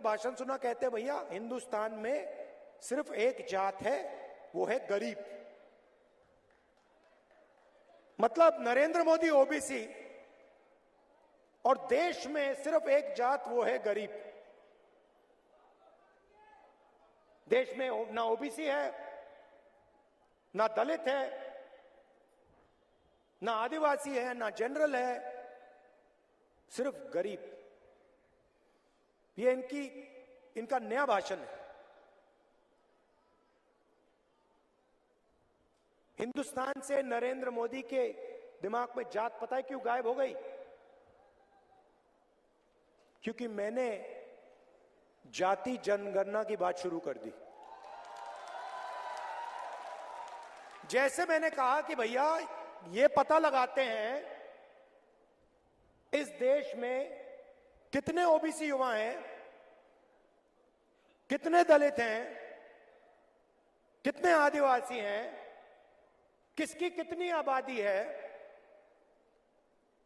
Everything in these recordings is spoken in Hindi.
भाषण सुना, कहते हैं भैया हिंदुस्तान में सिर्फ एक जात है, वो है गरीब। मतलब नरेंद्र मोदी ओबीसी और देश में सिर्फ एक जात, वो है गरीब। देश में ना ओबीसी है, ना दलित है, ना आदिवासी है, ना जनरल है, सिर्फ गरीब। ये इनका नया भाषण है। हिंदुस्तान से नरेंद्र मोदी के दिमाग में जात पता है क्यों गायब हो गई? क्योंकि मैंने जाति जनगणना की बात शुरू कर दी। जैसे मैंने कहा कि भैया ये पता लगाते हैं इस देश में कितने ओबीसी युवा हैं, कितने दलित हैं, कितने आदिवासी हैं, किसकी कितनी आबादी है।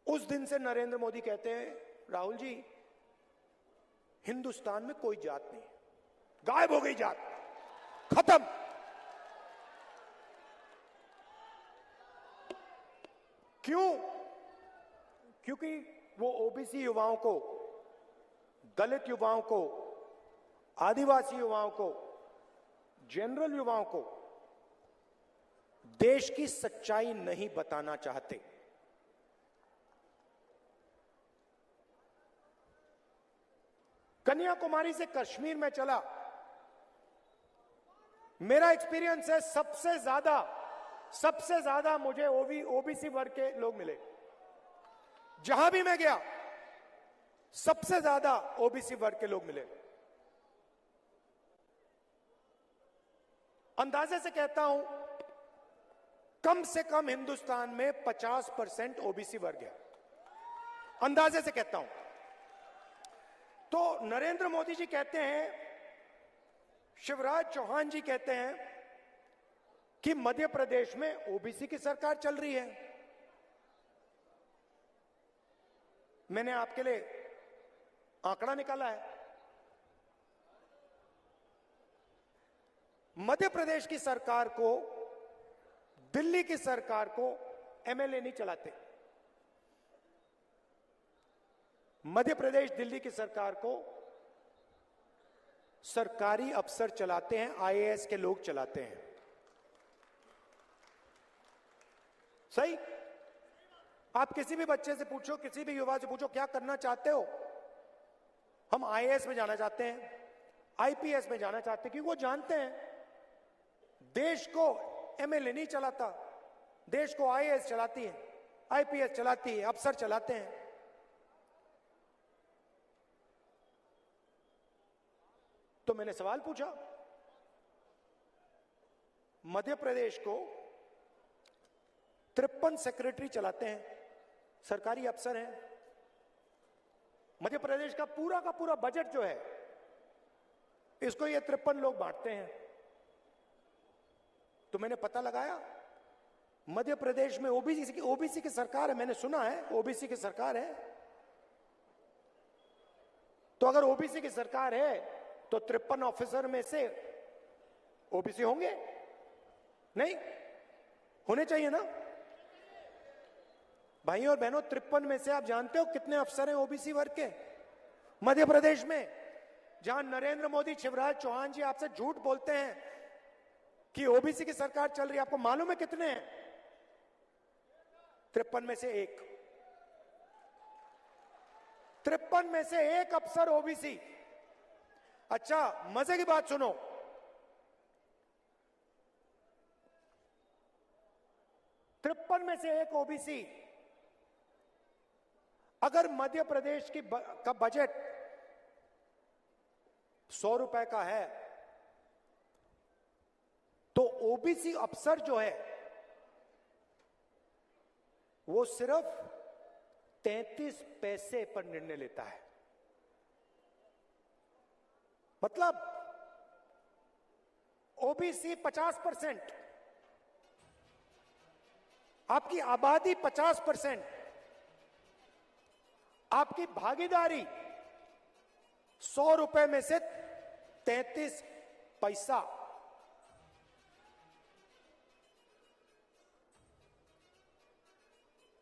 उस दिन से नरेंद्र मोदी कहते हैं राहुल जी हिंदुस्तान में कोई जात नहीं, गायब हो गई जात, खत्म। क्यों? क्योंकि वो ओबीसी युवाओं को, दलित युवाओं को, आदिवासी युवाओं को, जनरल युवाओं को देश की सच्चाई नहीं बताना चाहते। कन्याकुमारी से कश्मीर में चला, मेरा एक्सपीरियंस है सबसे ज्यादा मुझे ओबीसी वर्ग के लोग मिले। जहां भी मैं गया सबसे ज्यादा ओबीसी वर्ग के लोग मिले। अंदाजे से कहता हूं कम से कम हिंदुस्तान में 50% ओबीसी वर्ग है, अंदाजे से कहता हूं। तो नरेंद्र मोदी जी कहते हैं, शिवराज चौहान जी कहते हैं कि मध्य प्रदेश में ओबीसी की सरकार चल रही है। मैंने आपके लिए आंकड़ा निकाला है। मध्य प्रदेश की सरकार को, दिल्ली की सरकार को एमएलए नहीं चलाते। मध्य प्रदेश दिल्ली की सरकार को सरकारी अफसर चलाते हैं, आईएएस के लोग चलाते हैं। सही? आप किसी भी बच्चे से पूछो, किसी भी युवा से पूछो क्या करना चाहते हो? हम आईएएस में जाना चाहते हैं, आईपीएस में जाना चाहते हैं, क्योंकि वो जानते हैं देश को एमएलए नहीं चलाता, देश को आईएएस चलाती है, आईपीएस चलाती है, अफसर चलाते हैं। तो मैंने सवाल पूछा, मध्य प्रदेश को 53 सेक्रेटरी चलाते हैं, सरकारी अफसर हैं। मध्य प्रदेश का पूरा बजट जो है इसको ये 53 लोग बांटते हैं। तो मैंने पता लगाया मध्य प्रदेश में ओबीसी की सरकार है। मैंने सुना है ओबीसी की सरकार है। तो अगर ओबीसी की सरकार है तो 53 ऑफिसर में से ओबीसी होंगे? नहीं होने चाहिए ना भाइयों और बहनों। 53 में से आप जानते हो कितने अफसर हैं ओबीसी वर्ग के मध्य प्रदेश में? जहां नरेंद्र मोदी, शिवराज चौहान जी आपसे झूठ बोलते हैं कि ओबीसी की सरकार चल रही है, आपको मालूम है कितने हैं? 53 में से एक। 53 में से एक अफसर ओबीसी। अच्छा मजे की बात सुनो, तिरपन में से एक ओबीसी। अगर मध्य प्रदेश का बजट 100 रुपए का है तो ओबीसी अफसर जो है वो सिर्फ 33 पैसे पर निर्णय लेता है। मतलब ओबीसी 50%, आपकी आबादी 50%, आपकी भागीदारी 100 रुपए में से 33 पैसा।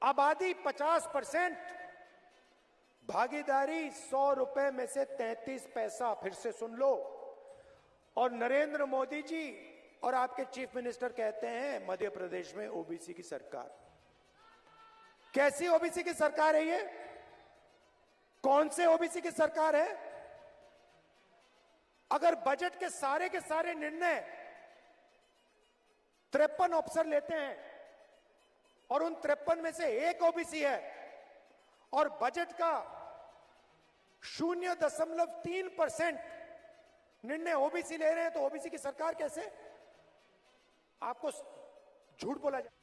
आबादी 50%, भागीदारी 100 रुपए में से 33 पैसा। फिर से सुन लो। और नरेंद्र मोदी जी और आपके चीफ मिनिस्टर कहते हैं मध्य प्रदेश में ओबीसी की सरकार। कैसी ओबीसी की सरकार है ये? कौन से ओबीसी की सरकार है? अगर बजट के सारे निर्णय 53 अफसर लेते हैं और उन 53 में से एक ओबीसी है और बजट का 0.3% निर्णय ओबीसी ले रहे हैं, तो ओबीसी की सरकार कैसे? आपको झूठ बोला जाए।